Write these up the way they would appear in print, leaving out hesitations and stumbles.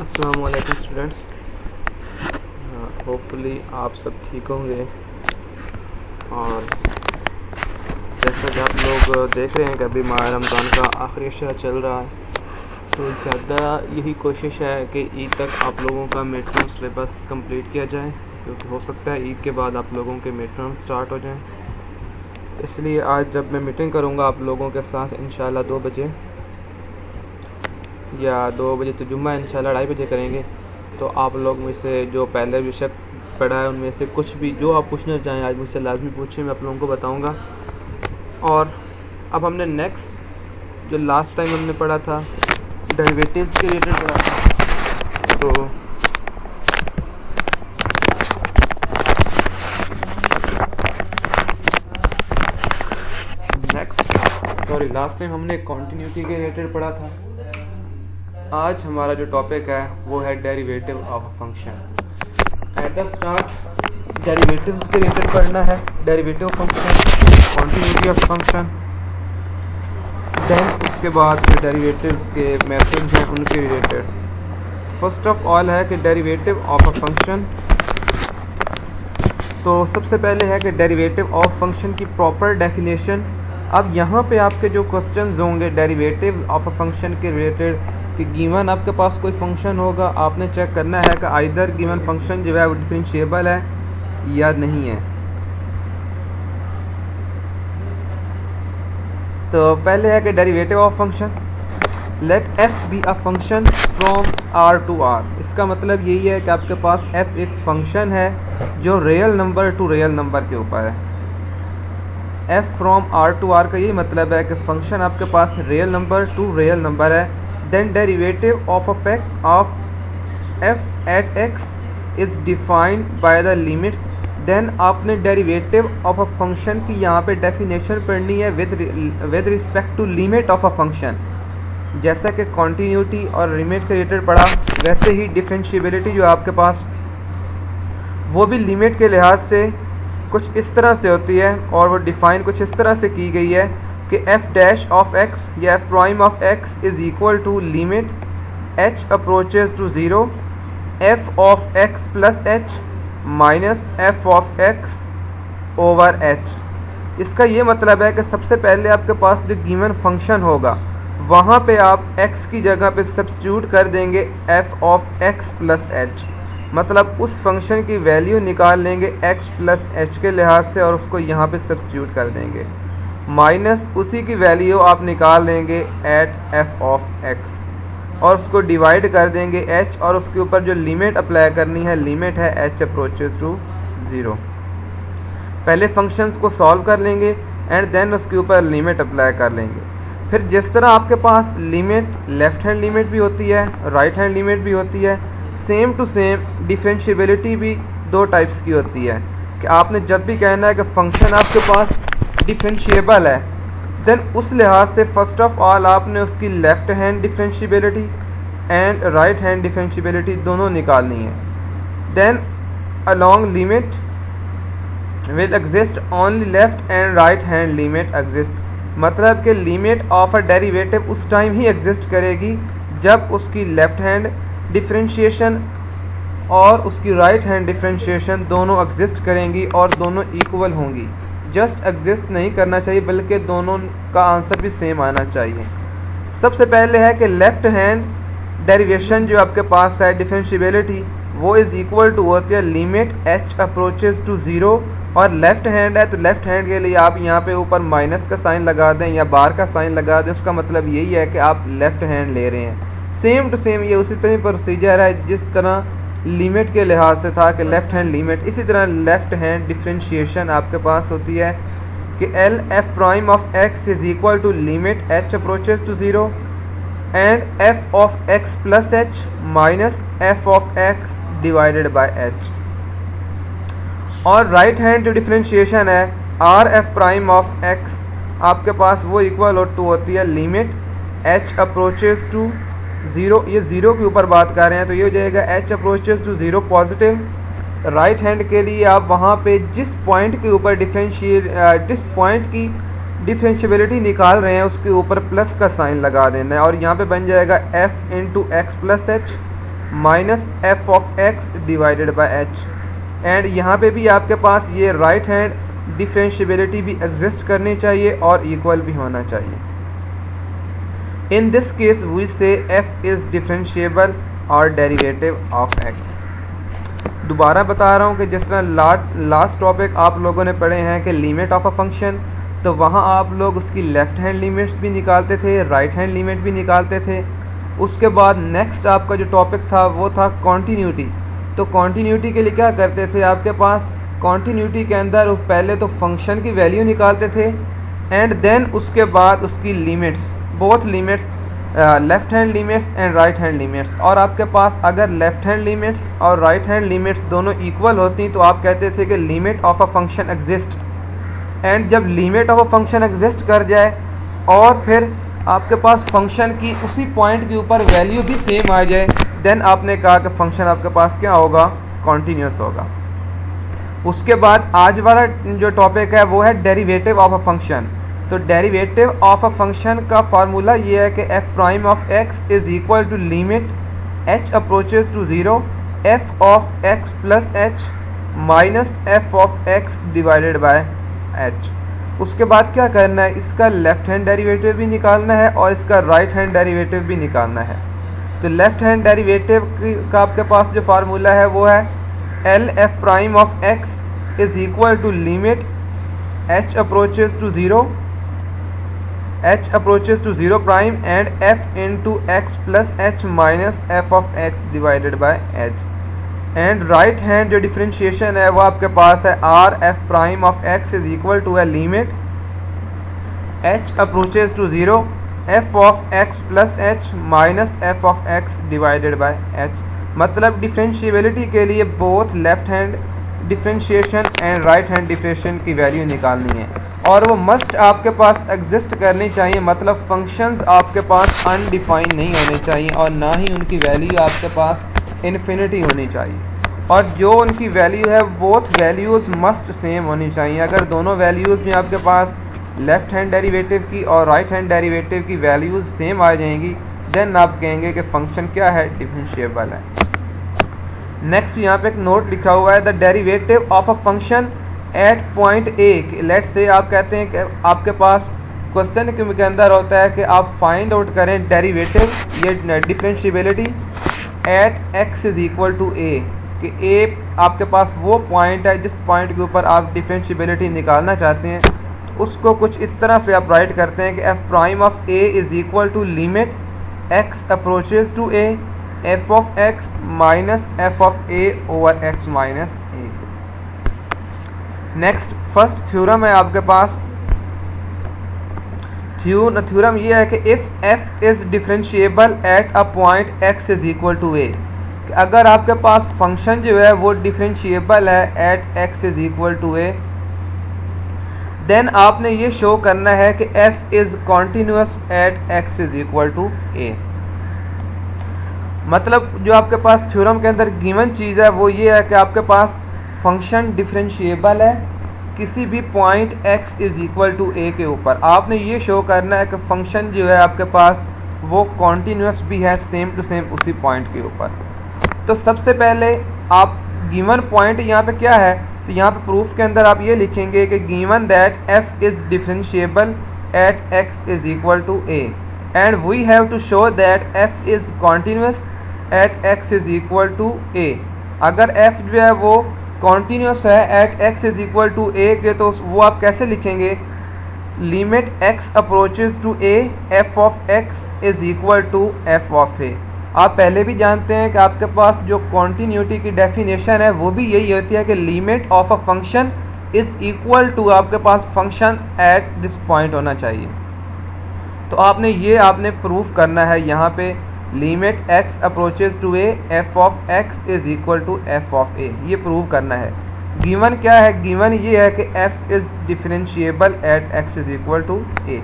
अस्सलाम वालेकुम students. Hopefully आप सब ठीक होंगे। और जैसा कि आप लोग देख रहे हैं कि अभी माह रमज़ान का आखिरी अशरा चल रहा है, तो ज़्यादा यही कोशिश है कि ईद तक आप लोगों का मिड टर्म सिलेबस कंप्लीट किया जाए, क्योंकि हो सकता है ईद के बाद आप लोगों के मिड टर्म स्टार्ट हो जाएं। इसलिए आज जब मैं मीटिंग करूंगा आप लोगों के साथ इंशाल्लाह 2 बजे या 2 बजे, तो जुम्मा इंशाल्लाह 2:30 बजे करेंगे। तो आप लोग मुझसे जो पहले विषय पढ़ा है उनमें से कुछ भी जो आप पूछना चाहें आज मुझसे लाजमी पूछें, मैं आप लोगों को बताऊंगा। और अब हमने नेक्स्ट जो लास्ट टाइम हमने पढ़ा था डेरिवेटिव्स के रिलेटेड पढ़ा था, तो लास्ट टाइम हमने कॉन्टिन्यूटी के रिलेटेड पढ़ा था। आज हमारा जो टॉपिक है वो है derivative of a function. At the start derivatives के रिलेटेड पढ़ना है, derivative function, continuity of function, then उसके बाद जो डेरिवेटिव्स के मेथड्स हैं उनके रिलेटेड। फर्स्ट ऑफ ऑल है कि डेरिवेटिव ऑफ अ फंक्शन। तो सबसे पहले है कि डेरिवेटिव ऑफ फंक्शन की प्रॉपर डेफिनेशन। अब यहाँ पे आपके जो क्वेश्चंस होंगे डेरिवेटिव ऑफ अ फंक्शन के रिलेटेड, कि गिवन आपके पास कोई फंक्शन होगा, आपने चेक करना है कि आइदर गिवन फंक्शन जो है वो डिफरेंशिएबल है या नहीं है। तो पहले है कि derivative of function, let f be a function from R to R. इसका मतलब यही है कि आपके पास एफ एक फंक्शन है जो real number to real number के ऊपर है। F from R to R का यही मतलब है कि फंक्शन आपके पास real number to real number है। Then derivative of f at x is defined by the limits. Then आपने डेरिवेटिव ऑफ अ फंक्शन की यहाँ पे डेफिनेशन पढ़नी है with respect to limit of a function. जैसा कि कॉन्टीन्यूटी और लिमिट के रिलेटेड पढ़ा, वैसे ही डिफरेंशिएबिलिटी जो आपके पास वो भी लिमिट के लिहाज से कुछ इस तरह से होती है, और वो डिफाइन कुछ इस तरह से की गई है कि एफ डैश ऑफ एक्स या f prime of x is equal to limit h approaches to 0 f of x plus h minus f of x over h. इसका ये मतलब है कि सबसे पहले आपके पास जो गिवन फंक्शन होगा वहाँ पे आप x की जगह पे सब्स्टिट्यूट कर देंगे F of x plus H. मतलब उस फंक्शन की वैल्यू निकाल लेंगे x प्लस एच के लिहाज से और उसको यहाँ पे सब्स्टिट्यूट कर देंगे, माइनस उसी की वैल्यू आप निकाल लेंगे एट एफ ऑफ एक्स और उसको डिवाइड कर देंगे h, और उसके ऊपर जो लिमिट अप्लाई करनी है लिमिट है h अप्रोचेज टू 0। पहले फंक्शंस को सॉल्व कर लेंगे एंड देन उसके ऊपर लिमिट अप्लाई कर लेंगे। फिर जिस तरह आपके पास लिमिट लेफ्ट हैंड लिमिट भी होती है, राइट हैंड लिमिट भी होती है, सेम टू सेम डिफरेंशिएबिलिटी भी 2 टाइप्स की होती है। कि आपने जब भी कहना है कि फंक्शन आपके पास डिफरेंशिएबल है, देन उस लिहाज से फर्स्ट ऑफ ऑल आपने उसकी left hand differentiability and right hand differentiability दोनों निकालनी है। Then along limit will exist only left and right hand limit exist. मतलब कि लिमिट ऑफ अ डेरिवेटिव उस टाइम ही एग्जिस्ट करेगी जब उसकी लेफ्ट हैंड डिफरेंशिएशन और उसकी राइट हैंड डिफरेंशिएशन दोनों एग्जिस्ट करेंगी और दोनों इक्वल होंगी। जस्ट एग्जिस्ट नहीं करना चाहिए बल्कि दोनों का आंसर भी सेम आना चाहिए। सबसे पहले है कि लेफ्ट हैंड डेरिवेशन जो आपके पास है डिफरेंशिएबिलिटी वो इज़ इक्वल टू होती है लिमिट एच अप्रोचेज टू 0, और लेफ्ट हैंड है तो लेफ्ट हैंड के लिए आप यहाँ पे ऊपर माइनस का साइन लगा दें या बार का साइन लगा दें। उसका मतलब यही है कि आप लेफ्ट हैंड ले रहे हैं। सेम टू सेम ये उसी तरह प्रोसीजर है जिस तरह लिमिट के लिहाज से था कि लेफ्ट हैंड लिमिट, इसी तरह लेफ्ट हैंड डिफरेंशिएशन आपके पास होती है कि L f prime of x is equal to limit h approaches to 0 and f of x plus h minus f of x divided by h. और right hand जो differentiation है R f prime of x आपके पास वो equal to होती है limit h approaches to 0, ये 0 के ऊपर बात कर रहे हैं तो ये हो जाएगा h approaches to 0 positive. Right hand के लिए आप वहाँ पे जिस पॉइंट के ऊपर जिस पॉइंट की डिफरेंशिएबिलिटी निकाल रहे हैं उसके ऊपर प्लस का साइन लगा देना है और यहाँ पे बन जाएगा f into x plus h minus f of x divided by h. And यहाँ पे भी आपके पास ये राइट हैंड डिफरेंशिएबिलिटी भी एग्जिस्ट करनी चाहिए और इक्वल भी होना चाहिए। इन दिस केस वी से एफ इज डिफरेंशिएबल और डेरिवेटिव ऑफ एक्स। दोबारा बता रहा हूँ कि जिस तरह लास्ट टॉपिक आप लोगों ने पढ़े हैं कि लिमिट ऑफ अ फंक्शन, तो वहाँ आप लोग उसकी लेफ़्ट हैंड लिमिट्स भी निकालते थे, राइट हैंड लिमिट भी निकालते थे। उसके बाद नेक्स्ट आपका जो टॉपिक था वो था कॉन्टीन्यूटी। तो कॉन्टीन्यूटी के लिए क्या करते थे, आपके पास कॉन्टीन्यूटी के अंदर पहले तो फंक्शन की वैल्यू निकालते थे एंड देन उसके बाद उसकी limits, both limits, left hand limits and right hand limits. और आपके पास अगर लेफ़्ट हैंड लिमिट्स और राइट हैंड लिमिट्स दोनों इक्वल होती तो आप कहते थे कि limit of a function exist. And जब limit of a function exist कर जाए और फिर आपके पास फंक्शन की उसी पॉइंट के ऊपर वैल्यू भी सेम आ जाए, देन आपने कहा कि फंक्शन आपके पास क्या होगा, कॉन्टीन्यूस होगा। उसके बाद आज वाला जो टॉपिक है वो है डेरिवेटिव ऑफ अ फंक्शन। तो डेरिवेटिव ऑफ अ फंक्शन का फार्मूला ये है कि f prime of x is equal to limit h approaches to zero f of x plus h minus f of x divided by h. उसके बाद क्या करना है, इसका लेफ्ट हैंड डेरिवेटिव भी निकालना है और इसका राइट हैंड डेरिवेटिव भी निकालना है। तो लेफ्ट हैंड डेरिवेटिव का आपके पास जो फार्मूला है वो है L f prime of x is equal to limit h approaches to zero prime and f into x plus h minus f of x divided by h. And right hand जो differentiation है वो आपके पास है R f prime of x is equal to a limit h approaches to zero f of x plus h minus f of x divided by h. मतलब differentiability के लिए both left hand differentiation and right hand differentiation की value निकालनी है और वो must आपके पास exist करनी चाहिए। मतलब फंक्शंस आपके पास अनडिफाइंड नहीं होने चाहिए और ना ही उनकी वैल्यू आपके पास इन्फिनिटी होनी चाहिए। और जो उनकी वैल्यू है बोथ वैल्यूज़ मस्ट सेम होनी चाहिए। अगर दोनों वैल्यूज़ में आपके पास लेफ़्ट हैंड डेरिवेटिव की और राइट हैंड डेरिवेटिव की वैल्यूज़ सेम आ जाएंगी, देन आप कहेंगे कि फंक्शन क्या है, डिफरेंशिएबल है। नेक्स्ट यहाँ पे एक नोट लिखा हुआ है, the derivative of a function at point a. Let से आप कहते हैं कि आपके पास क्वेश्चन के अंदर होता है कि आप फाइंड आउट करें डेरिवेटिव ये differentiability at x is equal to a, कि ए आपके पास वो पॉइंट है जिस पॉइंट के ऊपर आप डिफरेंशिएबिलिटी निकालना चाहते हैं। तो उसको कुछ इस तरह से आप राइट करते हैं कि f prime of a is equal to limit x approaches to a f of x minus f of a over x minus a. Next first theorem है आपके पास। थ्योरम ये है कि if f is differentiable at a point x is equal to a, अगर आपके पास function जो है वो डिफरेंशिएबल है at x is equal to a, then आपने ये शो करना है कि f is continuous at x is equal to a. मतलब जो आपके पास थ्योरम के अंदर गिवन चीज़ है वो ये है कि आपके पास फंक्शन डिफरेंशिएबल है किसी भी point x is equal to a के ऊपर। आपने ये शो करना है कि फंक्शन जो है आपके पास वो कॉन्टीन्यूस भी है सेम टू सेम उसी पॉइंट के ऊपर। तो सबसे पहले आप गिवन पॉइंट यहाँ पे क्या है, तो यहाँ पे प्रूफ के अंदर आप ये लिखेंगे कि given that f is differentiable at x is equal to a and we have to show that f is continuous at x is equal to a। अगर f जो है वो कॉन्टीन्यूस है at x is equal to a के, तो वो आप कैसे लिखेंगे, limit x approaches to a f of x is equal to f of a। आप पहले भी जानते हैं कि आपके पास जो कॉन्टीन्यूटी की डेफिनेशन है वो भी यही होती है कि limit of a function is equal to आपके पास फंक्शन एट दिस पॉइंट होना चाहिए। तो आपने प्रूफ करना है यहाँ पे limit x approaches to a f of x is equal to f of a, ये प्रूव करना है। गिवन क्या है, गिवन ये है कि f is differentiable at x is equal to a।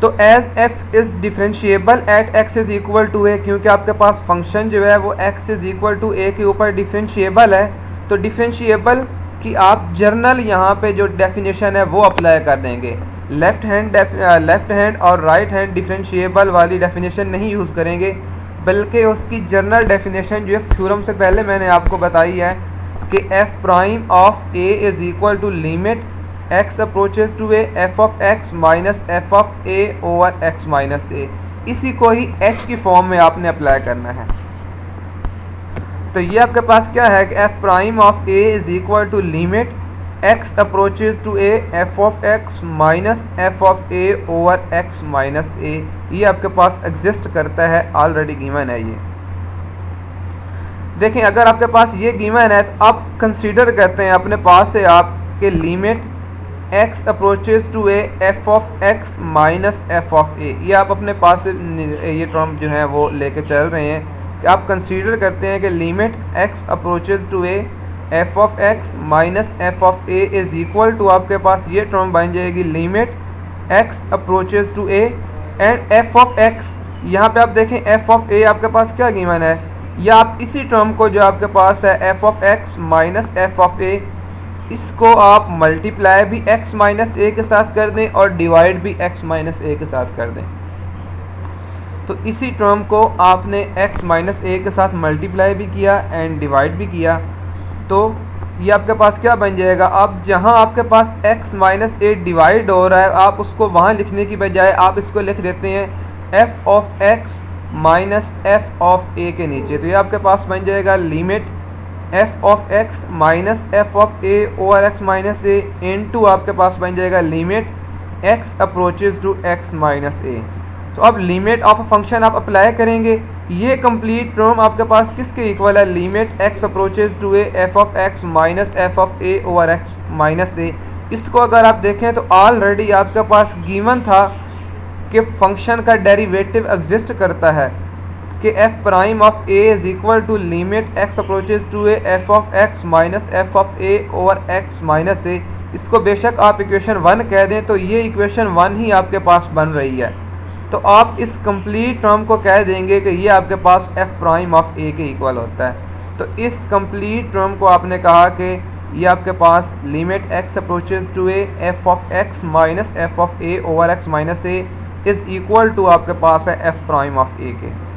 तो as f is differentiable at x is equal to a, क्योंकि आपके पास फंक्शन जो है वो x is equal to a के ऊपर डिफरेंशिएबल है, तो डिफरेंशिएबल की आप जर्नल यहाँ पे जो डेफिनेशन है वो अप्लाई कर देंगे। लेफ्ट हैंड और राइट हैंड डिफरेंशिएबल वाली डेफिनेशन नहीं यूज़ करेंगे। बल्कि उसकी जनरल डेफिनेशन जो इस थ्योरम से पहले मैंने आपको बताई है कि f prime of a is equal to limit x approaches to a f of x minus f of a over x minus a. इसी को ही एच की फॉर्म में आपने अप्लाई करना है। तो ये आपके पास क्या है कि f prime of a is equal to limit x approaches to a f of x minus f of a over x minus a. ये आपके पास एग्जिस्ट करता है, ऑलरेडी गिवन है ये। देखें अगर आपके पास ये गिवन है तो आप कंसीडर करते हैं अपने पास से आपके limit x approaches to a f of x minus f of a. ये आप अपने पास से ये टर्म जो है वो लेके चल रहे हैं कि आप कंसीडर करते हैं कि limit x approaches to a f of x minus f of a is equal to आपके पास ये टर्म बन जाएगी limit x approaches to a and f of x. यहाँ पे आप देखें एफ ऑफ ए आपके पास क्या गिवन है, या आप इसी टर्म को जो आपके पास है f of x minus f of a, इसको आप मल्टीप्लाई भी x माइनस ए के साथ कर दें और डिवाइड भी x माइनस ए के साथ कर दें। तो इसी टर्म को आपने x माइनस ए के साथ मल्टीप्लाई भी किया एंड डिवाइड भी किया, तो ये आपके पास क्या बन जाएगा। अब जहाँ आपके पास x माइनस ए डिवाइड हो रहा है, आप उसको वहाँ लिखने की बजाय आप इसको लिख देते हैं f of x minus f of a के नीचे। तो ये आपके पास बन जाएगा limit f of x minus f of a over x minus a into आपके पास बन जाएगा limit x approaches to x minus a. तो अब लिमिट ऑफ अ फंक्शन आप अप्लाई करेंगे, ये कंप्लीट टर्म आपके पास किसके इक्वल है, limit x approaches to a f of x minus f of a over x minus a. इसको अगर आप देखें तो ऑलरेडी आपके पास गिवन था कि फंक्शन का डेरिवेटिव एग्जिस्ट करता है कि f prime of a is equal to limit x approaches to a f of x minus f of a over x minus a. इसको बेशक आप इक्वेशन 1 कह दें तो ये इक्वेशन 1 ही आपके पास बन रही है। तो आप इस कंप्लीट टर्म को कह देंगे कि ये आपके पास एफ प्राइम ऑफ ए के इक्वल होता है। तो इस कंप्लीट टर्म को आपने कहा कि ये आपके पास limit x approaches to a f of x minus f of a over x minus a is equal to आपके पास है एफ प्राइम ऑफ ए के।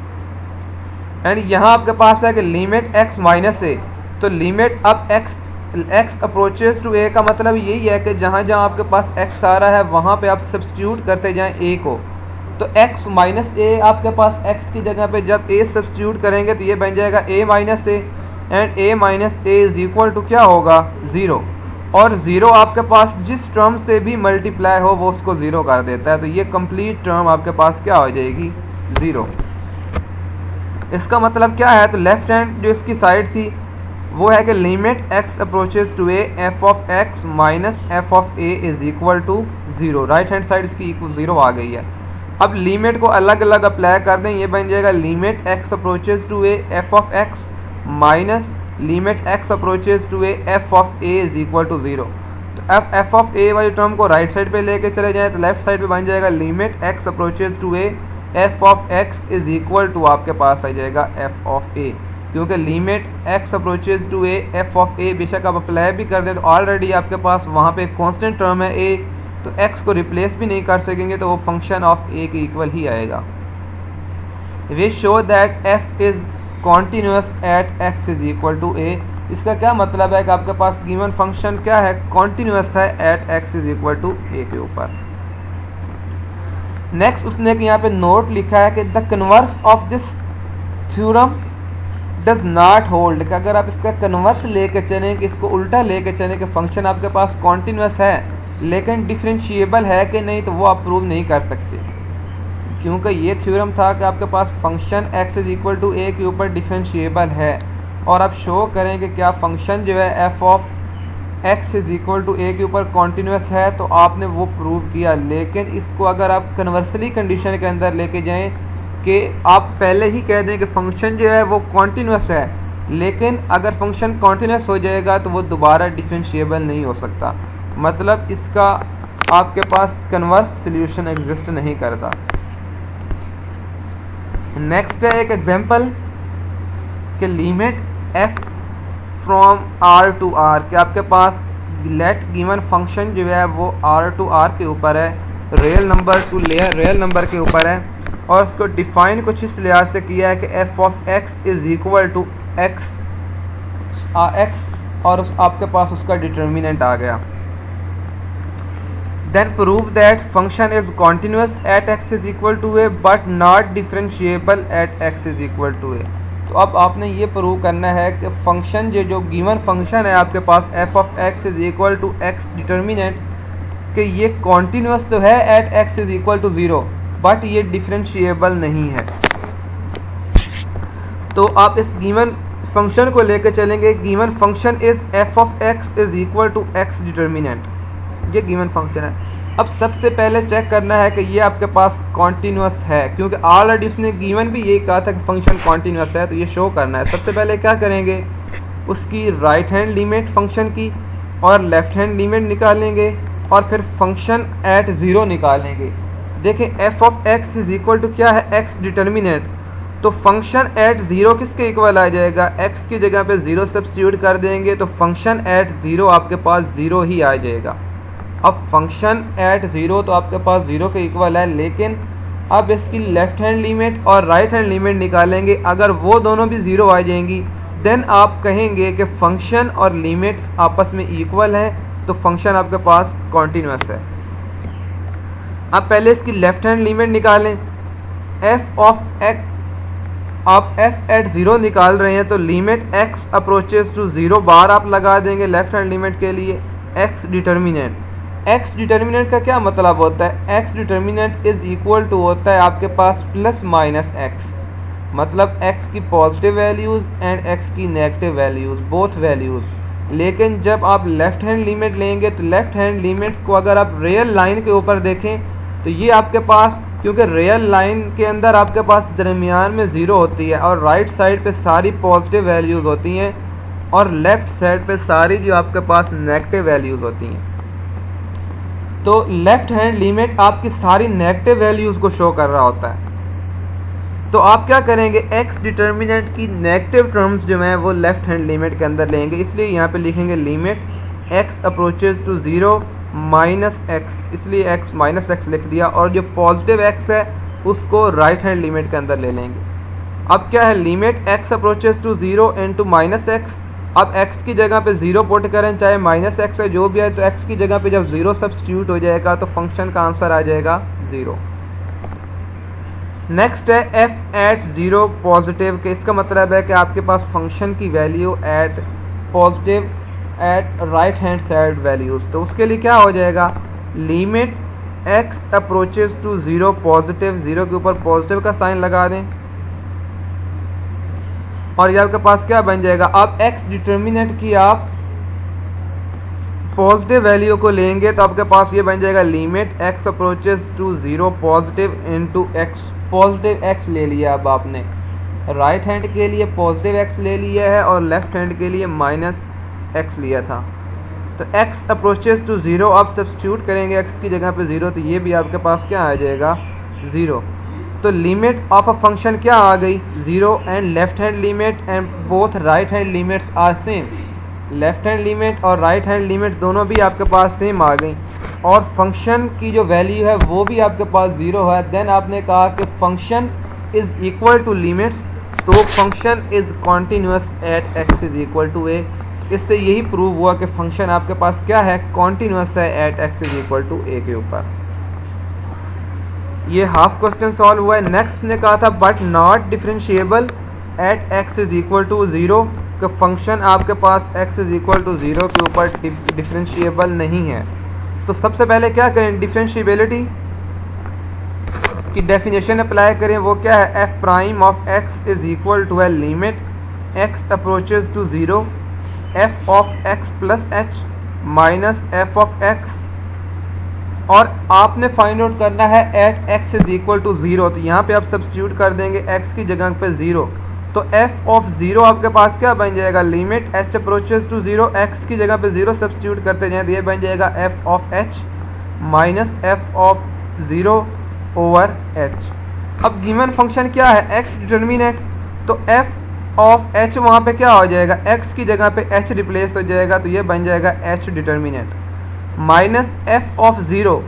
एंड यहाँ आपके पास है कि लिमिट x माइनस ए, तो लिमिट अब x अप्रोचेज टू a का मतलब यही है कि जहाँ जहाँ आपके पास x आ रहा है वहाँ पे आप सब्स्टिट्यूट करते जाएं a को। तो x माइनस ए आपके पास x की जगह पे जब a सब्स्टिट्यूट करेंगे तो ये बन जाएगा a minus a and a minus a is equal to क्या होगा 0। और 0 आपके पास जिस टर्म से भी मल्टीप्लाई हो वो उसको 0 कर देता है। तो ये कंप्लीट टर्म आपके पास क्या हो जाएगी 0। इसका मतलब क्या है, तो लेफ्ट हैंड जो इसकी साइड थी वो है कि limit x approaches to a f of x minus f of a is equal to 0। Right hand side इसकी इक्वल 0 आ गई है। अब लिमिट को अलग अलग अप्लाई कर दें, ये बन जाएगा limit x approaches to a f of x minus limit x approaches to a f of a is equal to 0। तो एफ ऑफ ए वाली टर्म को राइट साइड पे लेके चले जाएं तो लेफ्ट साइड पे बन जाएगा limit x approaches to a f of x is equal to आपके पास आ जाएगा एफ ऑफ ए, क्योंकि limit x approaches to a f of a बेशक आप अप्लाई भी कर दें तो ऑलरेडी आपके पास वहाँ पे कांस्टेंट टर्म है ए, तो एक्स को रिप्लेस भी नहीं कर सकेंगे तो वो फंक्शन ऑफ ए के इक्वल ही आएगा। We show that f is continuous at x is equal to a. इसका क्या मतलब है कि आपके पास गिवन फंक्शन क्या है, कॉन्टिन्यूस है at x is equal to a के ऊपर। नेक्स्ट उसने यहाँ पे नोट लिखा है कि the converse of this theorem does not hold, कि अगर आप इसका कन्वर्स लेके चलें कि इसको उल्टा लेके चलें कि फंक्शन आपके पास कॉन्टिन्यूस है लेकिन डिफरेंशिएबल है कि नहीं, तो वो आप प्रूव नहीं कर सकते, क्योंकि ये थ्योरम था कि आपके पास function x is equal to a के ऊपर डिफरेंशिएबल है और आप शो करें कि क्या फंक्शन जो है f of x is equal to a के ऊपर कॉन्टिन्यूस है, तो आपने वो प्रूव किया। लेकिन इसको अगर आप कन्वर्सली कंडीशन के अंदर लेके जाएं कि आप पहले ही कह दें कि फंक्शन जो है वो कॉन्टिन्यूस है, लेकिन अगर फंक्शन कॉन्टिन्यूस हो जाएगा तो वो दोबारा डिफरेंशिएबल नहीं हो सकता, मतलब इसका आपके पास कन्वर्स सॉल्यूशन एग्जिस्ट नहीं करता। नेक्स्ट है एक एग्जांपल कि limit f from r to r, कि आपके पास लेट गिवन फंक्शन जो है वो r टू r के ऊपर है, real number to real number के ऊपर है, और उसको डिफाइन कुछ इस लिहाज से किया है कि f of x is equal to x और आपके पास उसका डिटर्मिनेंट आ गया। Then prove that function is continuous at x is equal to a but not differentiable at x is equal to a. तो अब आपने ये प्रूव करना है कि फंक्शन जो गिवन फंक्शन है आपके पास f of x is equal to x determinant, कि ये कॉन्टिन्यूस तो है at x is equal to 0 but ये डिफरेंशिएबल नहीं है। तो आप इस गिवन फंक्शन को लेकर चलेंगे, given function is f of x is equal to x determinant, ये गिवन फंक्शन है। अब सबसे पहले चेक करना है कि ये आपके पास कॉन्टिन्यूस है, क्योंकि ऑलरेडी उसने गिवन भी ये कहा था कि फंक्शन कॉन्टिन्यूस है, तो ये शो करना है। सबसे पहले क्या करेंगे, उसकी राइट हैंड लिमिट फंक्शन की और लेफ्ट हैंड लिमिट निकालेंगे और फिर फंक्शन एट 0 निकालेंगे। देखें f of x is equal to क्या है, एक्स डिटर्मिनेंट, तो फंक्शन एट 0 किसके इक्वल आ जाएगा, x की जगह पे 0 सब्स्टिट्यूट कर देंगे तो फंक्शन एट 0 आपके पास 0 ही आ जाएगा। अब फंक्शन एट 0 तो आपके पास 0 के इक्वल है, लेकिन अब इसकी लेफ्ट हैंड लिमिट और राइट हैंड लिमिट निकालेंगे, अगर वो दोनों भी 0 आ जाएंगी देन आप कहेंगे कि फंक्शन और लिमिट्स आपस में इक्वल हैं, तो फंक्शन आपके पास कॉन्टिन्यूस है। अब पहले इसकी लेफ्ट हैंड लिमिट निकालें, एफ ऑफ एक्स, आप f एट 0 निकाल रहे हैं तो लिमिट x अप्रोचेस टू 0 बार आप लगा देंगे लेफ्ट हैंड लिमिट के लिए। x डिटर्मिनेंट, x डिटर्मिनेंट का क्या मतलब होता है, x determinant is equal to होता है आपके पास प्लस माइनस x, मतलब x की पॉजिटिव वैल्यूज़ एंड x की नेगेटिव वैल्यूज़, बोथ वैल्यूज़। लेकिन जब आप लेफ्ट हैंड लिमिट लेंगे तो लेफ्ट हैंड लिमिट्स को अगर आप रियल लाइन के ऊपर देखें तो ये आपके पास, क्योंकि रियल लाइन के अंदर आपके पास दरमियान में 0 होती है और राइट साइड पे सारी पॉजिटिव वैल्यूज़ होती हैं और लेफ़्ट साइड पे सारी जो आपके पास नेगेटिव वैल्यूज़ होती हैं, तो लेफ़्ट हैंड लिमिट आपकी सारी नेगेटिव वैल्यूज़ को शो कर रहा होता है। तो आप क्या करेंगे, x डिटर्मिनेंट की नेगेटिव टर्म्स जो हैं वो लेफ़्ट हैंड लिमिट के अंदर लेंगे, इसलिए यहाँ पे लिखेंगे limit x approaches to 0 minus x, इसलिए x माइनस एक्स लिख दिया, और जो पॉजिटिव x है उसको राइट हैंड लिमिट के अंदर ले लेंगे। अब क्या है, limit x approaches to 0 into minus x, अब x की जगह पे 0 पुट करें, चाहे माइनस एक्स है जो भी है, तो x की जगह पे जब 0 सब्स्टिट्यूट हो जाएगा तो फंक्शन का आंसर आ जाएगा 0। नेक्स्ट है f एट 0 पॉजिटिव, के इसका मतलब है कि आपके पास फंक्शन की value at positive at right hand side values, तो उसके लिए क्या हो जाएगा, limit x approaches to 0 positive, 0 के ऊपर पॉजिटिव का साइन लगा दें और ये आपके पास क्या बन जाएगा, आप x डिटर्मिनेंट की आप पॉजिटिव वैल्यू को लेंगे तो आपके पास ये बन जाएगा limit x approaches to 0 positive into x, positive x ले लिया, अब आपने राइट हैंड के लिए पॉजिटिव x ले लिया है और लेफ्ट हैंड के लिए माइनस x लिया था, तो x अप्रोचेस टू 0 आप सब्स्टिट्यूट करेंगे x की जगह पे 0, तो ये भी आपके पास क्या आ जाएगा 0। तो लिमिट ऑफ अ फंक्शन क्या आ गई 0 and left hand limit and both right hand limits are same, left hand limit और राइट हैंड लिमिट दोनों भी आपके पास सेम आ गई और फंक्शन की जो वैल्यू है वो भी आपके पास 0 है। देन आपने कहा कि function is equal to limits, तो function is continuous at x is equal to a, इससे यही प्रूव हुआ कि फंक्शन आपके पास क्या है, कॉन्टिन्यूस है at x is equal to a के ऊपर। ये हाफ क्वेश्चन सॉल्व हुआ है। नेक्स्ट ने कहा था but not differentiable at x is equal to 0, कि फंक्शन आपके पास x इज इक्वल टू 0 के ऊपर डिफरेंशिएबल नहीं है। तो सबसे पहले क्या करें, डिफरेंशिएबिलिटी की डेफिनेशन अप्लाई करें, वो क्या है, f prime of x is equal to a limit x approaches to 0 f of x plus h minus f of x, और आपने फाइंड आउट करना है at x is equal to 0, तो यहाँ पे आप सब्स्टिट्यूट कर देंगे x की जगह पे 0, तो f ऑफ 0 आपके पास क्या बन जाएगा, limit h approaches to 0, x की जगह पे 0 सब्स्टिट्यूट करते जाएं तो ये बन जाएगा f of h minus f of 0 over h। अब गिवन फंक्शन क्या है, x डिटर्मिनेंट, तो f ऑफ h वहाँ पे क्या हो जाएगा, x की जगह पे h रिप्लेस हो जाएगा, तो ये बन जाएगा h determinant, minus f of 0,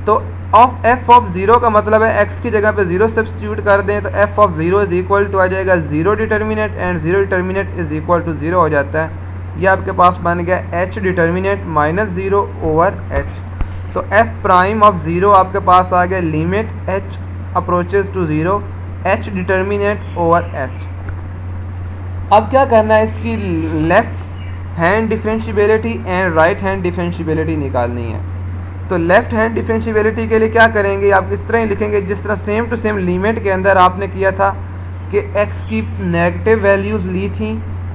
तो ऑफ एफ ऑफ ज़ीरो का मतलब है एक्स की जगह पे ज़ीरो सब्स्टिट्यूट कर दें तो f of zero is equal to आ जाएगा zero determinant and zero determinant is equal to zero हो जाता है। ये आपके पास बन गया h determinant minus zero over h. तो एफ प्राइम ऑफ ज़ीरो आपके पास आ गया limit h approaches to zero h determinant over h. अब क्या करना है, इसकी left hand differentiability and right hand differentiability निकालनी है। तो लेफ्ट हैंड डिफरेंशिएबिलिटी के लिए क्या करेंगे, आप इस तरह ही लिखेंगे जिस तरह सेम टू सेम लिमिट के अंदर आपने किया था कि x की नेगेटिव वैल्यूज़ ली थी,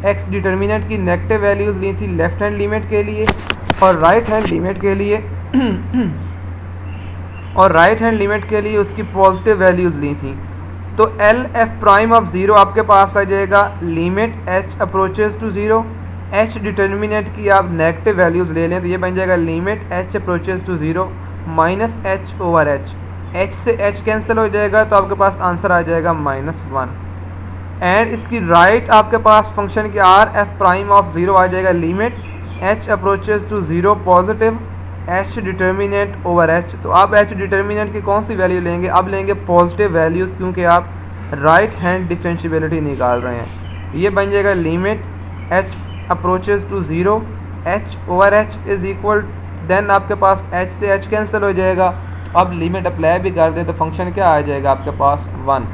x डिटर्मिनेंट की नेगेटिव वैल्यूज़ ली थी लेफ्ट हैंड लिमिट के लिए और राइट हैंड लिमिट के लिए और राइट हैंड लिमिट के लिए उसकी पॉजिटिव वैल्यूज़ ली थी। तो L f prime of zero आपके पास आ जाएगा limit h approaches to zero h determinant की आप नेगेटिव वैल्यूज़ ले लें तो ये बन जाएगा limit h approaches to zero minus h over h. H से एच कैंसिल हो जाएगा तो आपके पास आंसर आ जाएगा -1। एंड इसकी राइट आपके पास फंक्शन की R f prime of zero आ जाएगा limit h approaches to zero positive h determinant over h. तो आप एच डिटर्मिनेंट की कौन सी वैल्यू लेंगे, अब लेंगे पॉजिटिव वैल्यूज़ क्योंकि आप राइट हैंड डिफरेंशिएबिलिटी निकाल रहे हैं। ये बन जाएगा limit h approaches to zero h over h is equal, then आपके पास एच से एच कैंसिल हो जाएगा। अब लिमिट अप्लाई भी कर दें तो फंक्शन क्या आ जाएगा आपके पास 1।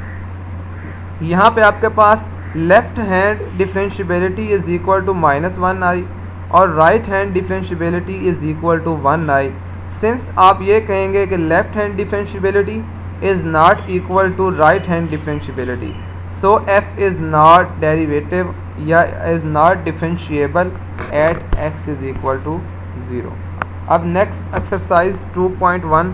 यहाँ पे आपके पास left hand differentiability is equal to -1 i और right hand differentiability is equal to 1 i. Since आप ये कहेंगे कि left hand differentiability is not equal to right hand differentiability, so f is not derivative या is not differentiable at x is equal to 0। अब next exercise 2.1